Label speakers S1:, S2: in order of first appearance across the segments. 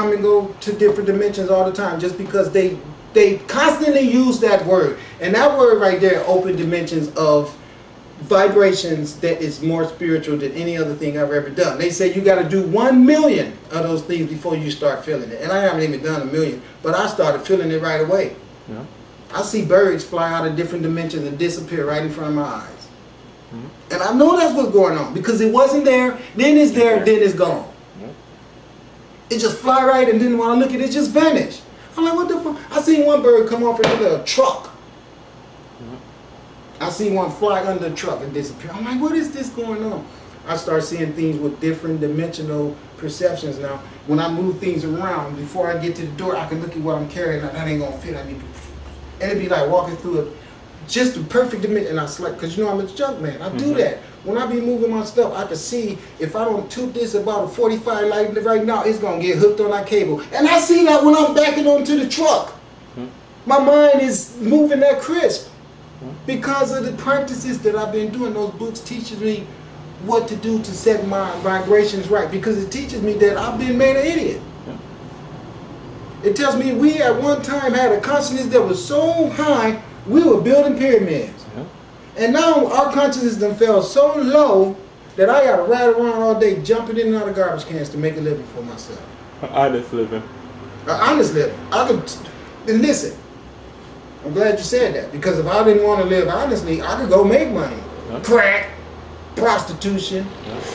S1: come and go to different dimensions all the time, just because they constantly use that word. And that word right there, open dimensions of vibrations, that is more spiritual than any other thing I've ever done. They say you got to do 1 million of those things before you start feeling it. And I haven't even done 1 million, but I started feeling it right away. Yeah. I see birds fly out of different dimensions and disappear right in front of my eyes. And I know that's what's going on, because it wasn't there, then it's there, then it's gone. It just fly right, and then when I look at it, it just vanish. I'm like, what the fuck? I seen one bird come off into a truck. I see one fly under the truck and disappear. I'm like, what is this going on? I start seeing things with different dimensional perceptions now. When I move things around, before I get to the door, I can look at what I'm carrying. Now, that ain't gonna fit. And it'd be like walking through just the perfect dimension. And I select, because you know I'm a junk man. I do that. When I be moving my stuff, I can see if I don't toot this about a 45 light right now, it's gonna get hooked on that cable. And I see that when I'm backing onto the truck. My mind is moving that crisp. Because of the practices that I've been doing. Those books teaches me what to do to set my vibrations right, because it teaches me that I've been made an idiot. It tells me we at one time had a consciousness that was so high, we were building pyramids. And now our consciousness done fell so low that I got to ride around all day jumping in and out of garbage cans to make a living for myself.
S2: An honest living.
S1: An honest living. I could, and listen, I'm glad you said that, because if I didn't want to live honestly, I could go make money. Crack, prostitution,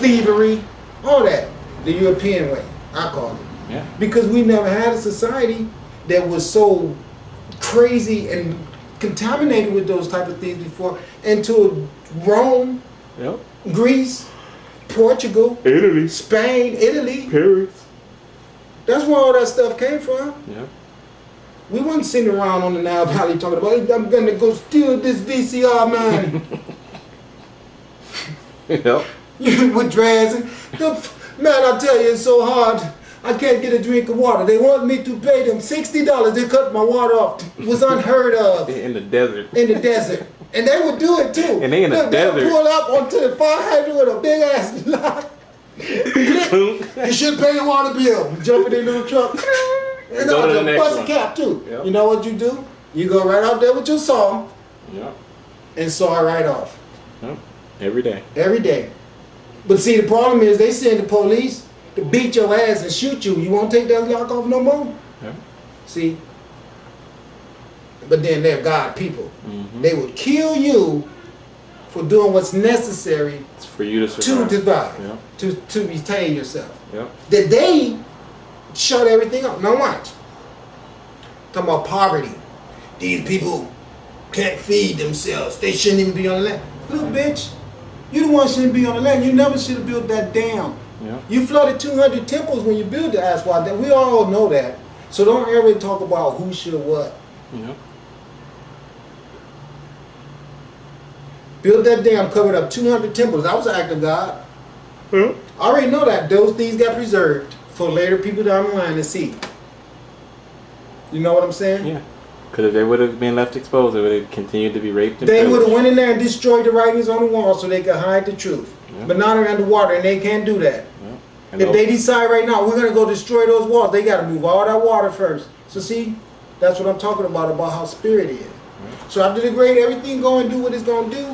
S1: thievery, all that. The European way, I call it. Because we never had a society that was so crazy and contaminated with those type of things before. Until Rome, Greece, Portugal,
S2: Italy,
S1: Spain, Italy,
S2: Paris.
S1: That's where all that stuff came from. We wasn't sitting around on the Nile Valley talking about, hey, I'm gonna go steal this VCR, man. With drags. Man, I tell you, it's so hard. I can't get a drink of water. They want me to pay them $60. They cut my water off. It was unheard of.
S2: In the desert.
S1: In the desert. And they would do it too.
S2: And they in the desert.
S1: They pull up onto the fire hydrant with a big ass lock. You should pay your water bill. Jumping in the truck. And
S2: go to the next
S1: bust
S2: one.
S1: a cap too. You know what you do? You go right out there with your saw. And saw it right off.
S2: Every day.
S1: Every day. But see, the problem is they send the police to beat your ass and shoot you. You won't take that lock off no more? See? But then they're God people. They would kill you for doing what's necessary
S2: for you to survive.
S1: To survive. To retain yourself. That they shut everything up. Now watch. Talking about poverty. These people can't feed themselves. They shouldn't even be on the land. Look, bitch. You the one shouldn't be on the land. You never should have built that dam. You flooded 200 temples when you built the ASAR dam. We all know that. So don't ever talk about who should what. Built that dam, covered up 200 temples. That was an act of God. I already know that. Those things got preserved for later people down the line to see. You know what I'm saying?
S2: Because if they would have been left exposed, they would have continued to be raped and
S1: they would have went in there and destroyed the writings on the wall so they could hide the truth. But now they're underwater and they can't do that. If they decide right now, we're going to go destroy those walls, they got to move all that water first. So see, that's what I'm talking about how spirit is. So after the great, everything going to do what it's going to do,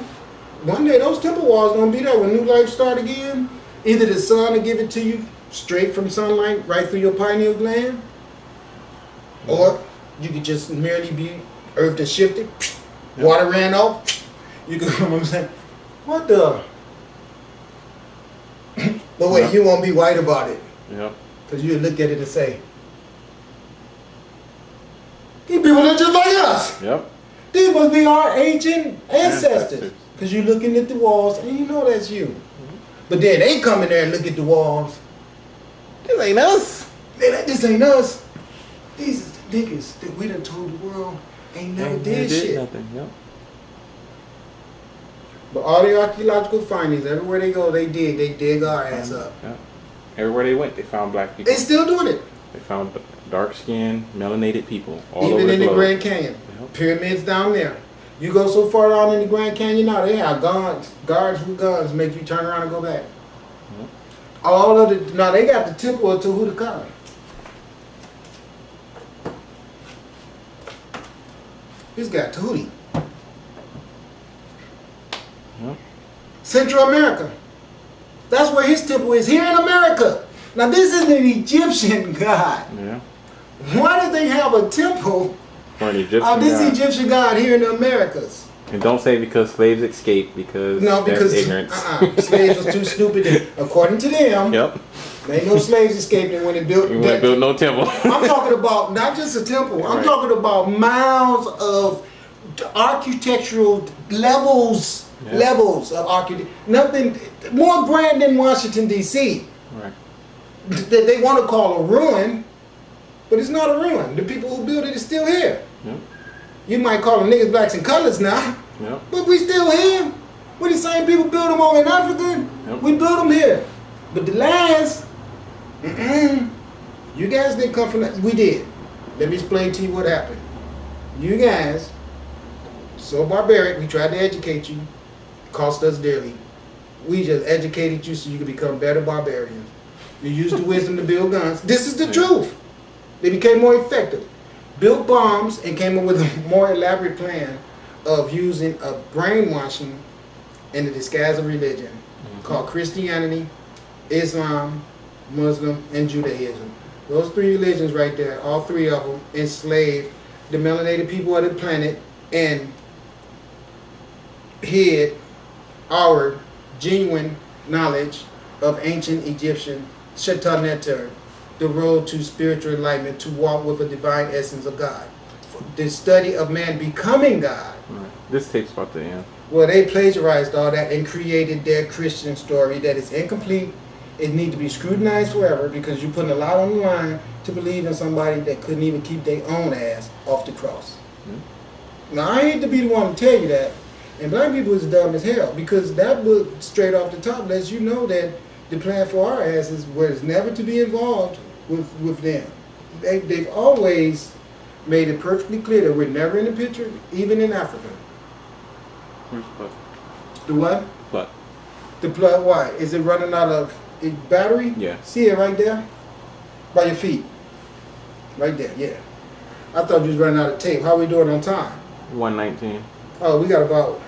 S1: one day those temple walls going to be there when new life start again. Either the sun will give it to you straight from sunlight right through your pineal gland, or you could just merely be earth that shifted, water ran off. You can, you know what I'm saying? What the? But wait, you won't be white about it. Because you look at it and say, these people are just like us. These must be our ancient ancestors. Because you're looking at the walls and you know that's you. But then they come in there and look at the walls. This ain't us. This ain't us. These is the niggas that we done told the world ain't never did shit.
S2: Nothing.
S1: But all the archaeological findings, everywhere they go, they dig our ass up.
S2: Everywhere they went, they found black people.
S1: They still doing it.
S2: They found dark-skinned, melanated people all
S1: even
S2: over
S1: in
S2: the
S1: the Grand Canyon. Pyramids down there. You go so far down in the Grand Canyon now, they have guards with guns make you turn around and go back. All of the, now they got the temple of Tehuti. He's got Tahuti.
S2: Yep.
S1: Central America. That's where his temple is, here in America. Now this is an Egyptian god.
S2: Yeah.
S1: Why did they have a temple
S2: For an Egyptian
S1: of this
S2: god.
S1: Egyptian god here in the Americas?
S2: And don't say because slaves escaped, because
S1: Because
S2: that's ignorance.
S1: slaves was too stupid. According to them,
S2: Yep.
S1: there ain't no slaves escaping when they built.
S2: We wouldn't build no temple.
S1: I'm talking about not just a temple. I'm
S2: Right.
S1: talking about miles of architectural levels.
S2: Yeah.
S1: Levels of architecture. Nothing more grand than Washington D.C.
S2: Right.
S1: that they want to call a ruin, but it's not a ruin. The people who built it is still here.
S2: Yep.
S1: You might call them niggas, blacks, and colors now,
S2: Yep.
S1: but we still here. We the same people built them over in Africa.
S2: Yep.
S1: We built them here. But the lands, you guys didn't come from that. We did. Let me explain to you what happened. You guys, so barbaric, we tried to educate you, cost us dearly. We just educated you so you could become better barbarians. You used the wisdom to build guns. This is the truth. They became more effective. Built bombs and came up with a more elaborate plan of using a brainwashing in the disguise of religion called Christianity, Islam, Muslim, and Judaism. Those three religions right there, all three of them enslaved the melanated people of the planet and hid our genuine knowledge of ancient Egyptian Shataneter, the road to spiritual enlightenment, to walk with a divine essence of God. The study of man becoming God.
S2: Right. This tape's about to end.
S1: Well, they plagiarized all that and created their Christian story that is incomplete. It needs to be scrutinized forever because you're putting a lot on the line to believe in somebody that couldn't even keep their own ass off the cross. Now, I hate to be the one to tell you that, and black people is dumb as hell, because that book, straight off the top, lets you know that the plan for our asses was never to be involved with them. They've always made it perfectly clear that we're never in the picture, even in Africa.
S2: Where's the plug?
S1: The what?
S2: Plug.
S1: The plug, why? Is it running out of battery?
S2: Yeah.
S1: See it right there? By your feet. Right there, yeah. I thought you was running out of tape. How we doing on time?
S2: 119.
S1: Oh, we got about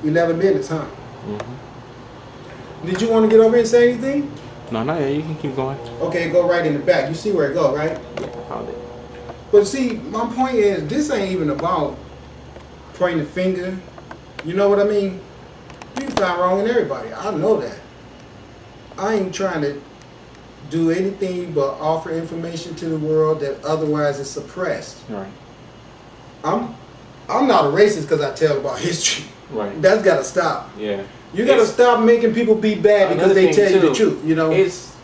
S1: 11 minutes, huh?
S2: Mm-hmm.
S1: Did you want to get over here and say anything?
S2: No, not yet. You can keep going.
S1: Okay, go right in the back. You see where it go, right?
S2: Found it.
S1: But see, my point is, this ain't even about pointing the finger. You know what I mean? You can find wrong in everybody. I know that. I ain't trying to do anything but offer information to the world that otherwise is suppressed.
S2: Right.
S1: I'm not a racist because I tell about history.
S2: Right.
S1: That's got to stop.
S2: Yeah.
S1: You got to stop making people be bad because they tell you the truth. You know.
S2: It's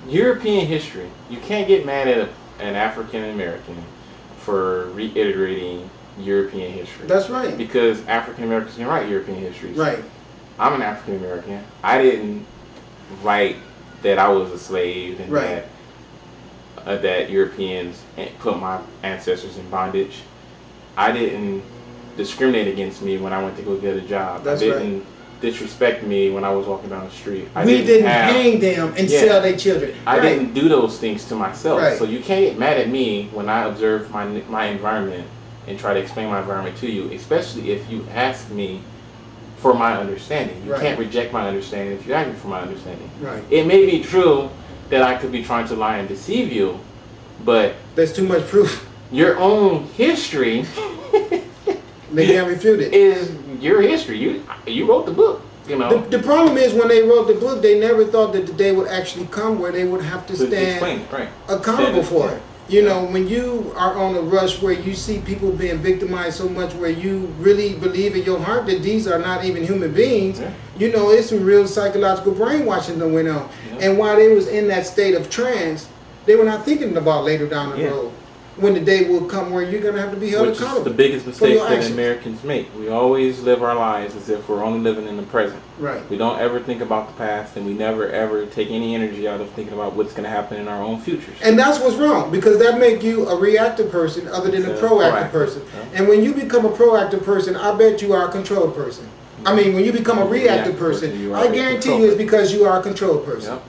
S2: European history. You can't get mad at an African American for reiterating European history.
S1: That's right.
S2: Because African Americans can write European history.
S1: Right.
S2: I'm an African American. I didn't write that I was a slave and
S1: Right.
S2: that Europeans put my ancestors in bondage. I didn't discriminate against me when I went to go get a job.
S1: That's
S2: I didn't disrespect me when I was walking down the street.
S1: We didn't hang them and sell their children.
S2: I didn't do those things to myself.
S1: Right.
S2: So you can't get mad at me when I observe my environment and try to explain my environment to you, especially if you ask me for my understanding. You
S1: Right.
S2: can't reject my understanding if you ask me for my understanding.
S1: Right.
S2: It may be true that I could be trying to lie and deceive you, but
S1: There's too much proof.
S2: your own history
S1: They can't refute it.
S2: is your history. You wrote the book, you know.
S1: The problem is when they wrote the book, they never thought that the day would actually come where they would have to stand
S2: explain it, right.
S1: accountable for it. You know, when you are on a rush where you see people being victimized so much where you really believe in your heart that these are not even human beings,
S2: Yeah.
S1: you know, it's some real psychological brainwashing that went on.
S2: Yeah.
S1: And while they was in that state of trance, they were not thinking about later down the
S2: Yeah.
S1: road when the day will come where you're going to have to be held
S2: Which is
S1: accountable.
S2: the biggest
S1: for
S2: mistake
S1: your
S2: that
S1: actions.
S2: Americans make. We always live our lives as if we're only living in the present.
S1: Right.
S2: We don't ever think about the past, and we never ever take any energy out of thinking about what's going to happen in our own futures.
S1: And that's what's wrong, because that make you a reactive person other than a proactive person.
S2: Yeah.
S1: And when you become a proactive person, I bet you are a controlled person. I mean, when you become a reactive person,
S2: you are
S1: I
S2: a
S1: guarantee
S2: control
S1: you it's
S2: person.
S1: because you are a controlled person.
S2: Yep.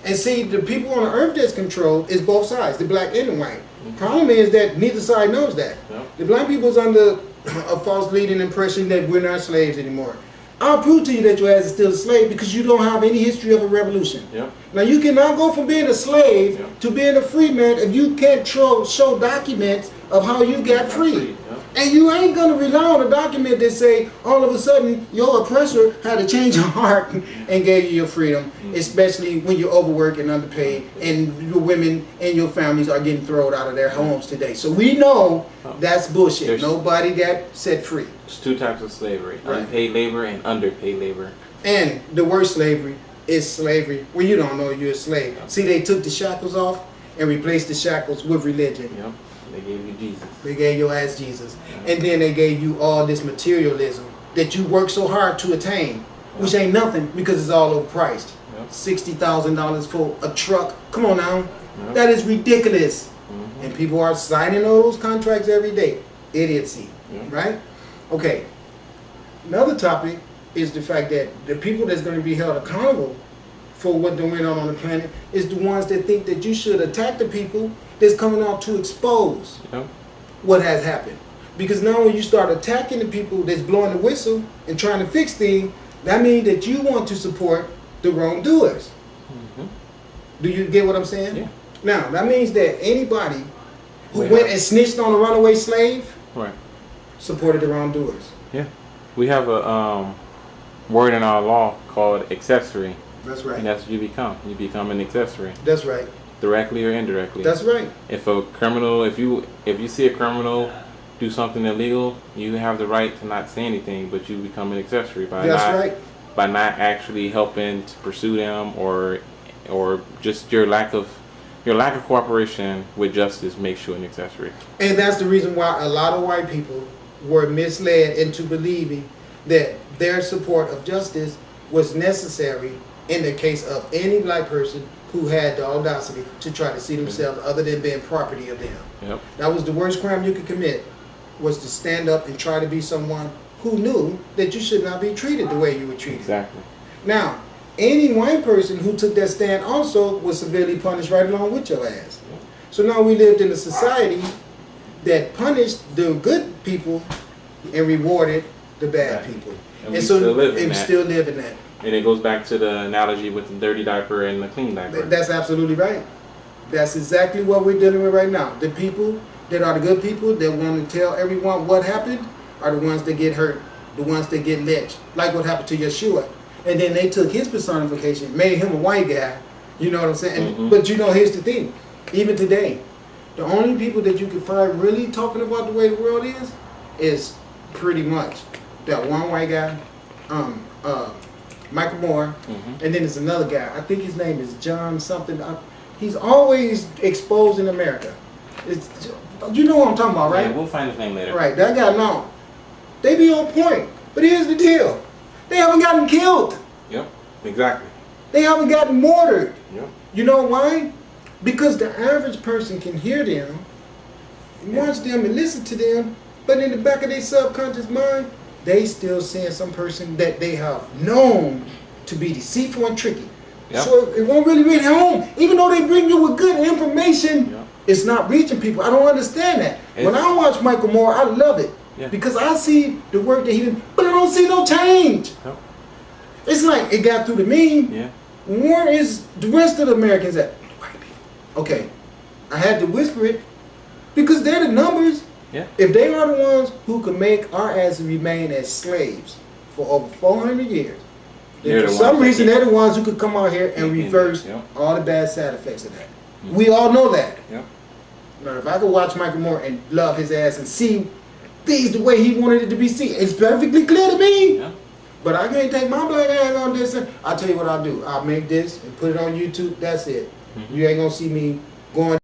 S1: And see, the people on the earth that's controlled is both sides, the black and the white. Problem is that neither side knows that. The black people's under a false leading impression that we're not slaves anymore. I'll prove to you that your ass is still a slave because you don't have any history of a revolution. Now you cannot go from being a slave to being a free man if you can't show documents of how you got free. And you ain't gonna rely on a document that say all of a sudden your oppressor had to change your heart and gave you your freedom, especially when you're overworked and underpaid and your women and your families are getting thrown out of their homes today. So we know that's bullshit. Nobody got set free.
S2: There's two types of slavery: unpaid labor and underpaid labor. And
S1: the worst slavery is slavery when you don't know you're a slave. See, they took the shackles off and replaced the shackles with religion.
S2: They gave you Jesus.
S1: They gave your ass Jesus. And then they gave you all this materialism that you work so hard to attain, which ain't nothing because it's all overpriced. $60,000 for a truck. Come on now. That is ridiculous. And people are signing those contracts every day. Idiocy. Right? Okay. Another topic is the fact that the people that's going to be held accountable for what went on the planet is the ones that think that you should attack the people that's coming out to expose what has happened. Because now when you start attacking the people that's blowing the whistle and trying to fix things, that means that you want to support the wrongdoers. Do you get what I'm saying? Now, that means that anybody who went and snitched on a runaway slave supported the wrongdoers.
S2: We have a word in our law called accessory.
S1: That's right.
S2: And that's what you become. You become an accessory.
S1: That's right.
S2: Directly or indirectly.
S1: That's right.
S2: If a criminal, if you see a criminal do something illegal, you have the right to not say anything, but you become an accessory by by not actually helping to pursue them, or just your lack of cooperation with justice makes you an accessory.
S1: And that's the reason why a lot of white people were misled into believing that their support of justice was necessary in the case of any black person who had the audacity to try to see themselves other than being property of them. That was the worst crime you could commit, was to stand up and try to be someone who knew that you should not be treated the way you were treated. Now, any white person who took that stand also was severely punished right along with your ass. So now we lived in a society that punished the good people and rewarded the bad people.
S2: And so we
S1: still live in that.
S2: And it goes back to the analogy with the dirty diaper and the clean diaper.
S1: That's absolutely right. That's exactly what we're dealing with right now. The people that are the good people that want to tell everyone what happened are the ones that get hurt, the ones that get lynched, like what happened to Yeshua. And then they took his personification, made him a white guy. You know what I'm saying? But you know, here's the thing. Even today, the only people that you can find really talking about the way the world is pretty much that one white guy, Michael Moore, and then there's another guy. I think his name is John something. He's always exposing America. You know what I'm talking about, right?
S2: Yeah, we'll find his name later.
S1: Right, that guy, no. They be on point. But here's the deal. They haven't gotten killed.
S2: Exactly.
S1: They haven't gotten mortared.
S2: Yep.
S1: You know why? Because the average person can hear them, watch them and listen to them, but in the back of their subconscious mind, they still seeing some person that they have known to be deceitful and tricky.
S2: Yep.
S1: So it won't really reach home. Even though they bring you with good information, it's not reaching people. I don't understand that. When I watch Michael Moore, I love it. Because I see the work that he did, but I don't see no change. It's like it got through to me. Where is the rest of the Americans at? White people. Okay, I had to whisper it because they're the numbers. If they are the ones who can make our asses remain as slaves for over 400 years, then for some reason they're the ones who could come out here and reverse all the bad side effects of that. We all know that. Now, if I could watch Michael Moore and love his ass and see things the way he wanted it to be seen, it's perfectly clear to me. But I can't take my black ass on this. I'll tell you what I'll do. I'll make this and put it on YouTube. That's it. You ain't gonna see me going